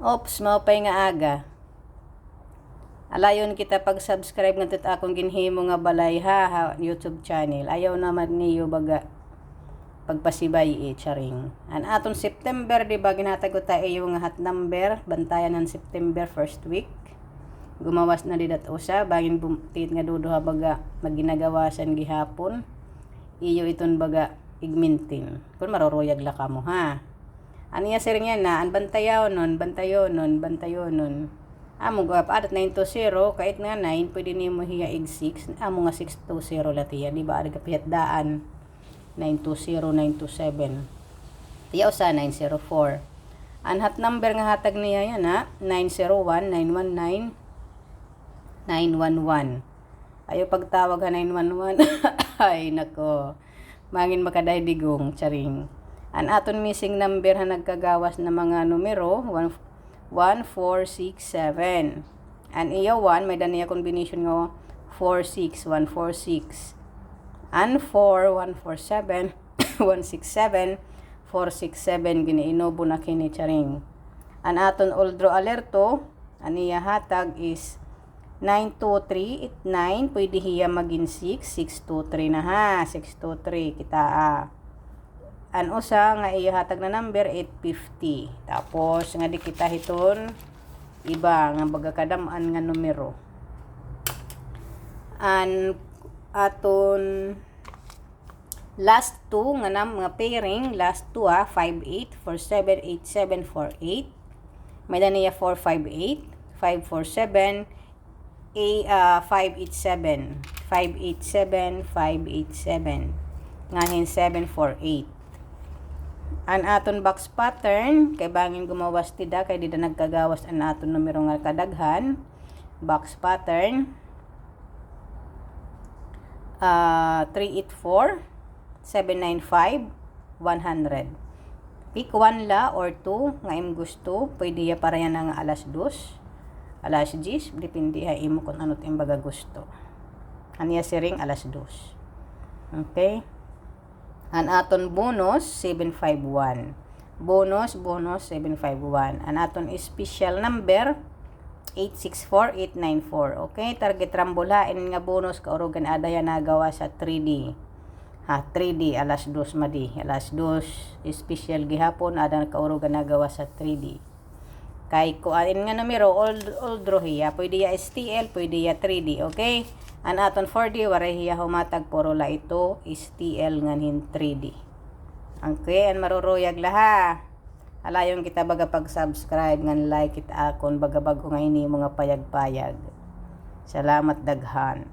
Ops, maupay nga aga. Alayon kita pag-subscribe nga tit akong ginhimo nga balay ha YouTube channel. Ayaw naman niyo baga pagpasibay charing. An aton September di ba ginhatag ko tayo yung hot number bantayan ng September first week. Gumawas na didat usa bagin bumtit nga duduha baga magginagawasan gihapon. Iyo iton baga igmintin. Kun maroroyag la kamo ha. Aniya sir nga na an bantayon nun. Amo ga adat 920 kahit nga 9 pwede nimo hiya ig 6 amo nga 620 latiya di ba ada kapihat daan 920 927 tiyaw sa 904 an hot number nga hatag niya yan ha 901 919 911 ayo pagtawag ha 911 ay nako mangin makadahay digong charing an aton missing number ha nagkagawas na mga numero 1467 an iya 1 may daniya combination nga 46146 an 4147 167 467 giniinobo na kini charing an aton oldro alerto an iya hatag is 92389 pwede hiya magin 623 na ha 623 kita an usa nga ihatag na number 850 tapos nga di kita hiton iba nga baga kadam-an nga numero an aton last 2 nga mga pairing last 2 58478748 may daniya 458 547 587 ngahin 748 an aton box pattern kay bangin gumawas tida kay dida nagkagawas an aton numero nga kadaghan box pattern 384 795 100 pick 1 la or 2 nga im gusto pwede ya para yan nga alas 2 alas 10 depende ha imo kung ano't imbaga gusto aniya siring alas 2 okay an aton bonus 751 bonus 751 an aton special number 864894 okay target rambolain nga bonus kaurugan adaya nagawa sa 3D ha 3D alas 2 madi alas 2 special gihapon ada kaurugan nagawa sa 3D kay kuanin nga numero old rohiya pwede ya STL pwede ya 3D okay an aton 4D waray hiya humatag puro la ito STL nganin 3D okay an maruruyag laha alayon kita baga pag-subscribe ngan like it akon baga bago nga ini mga payag-payag salamat daghan.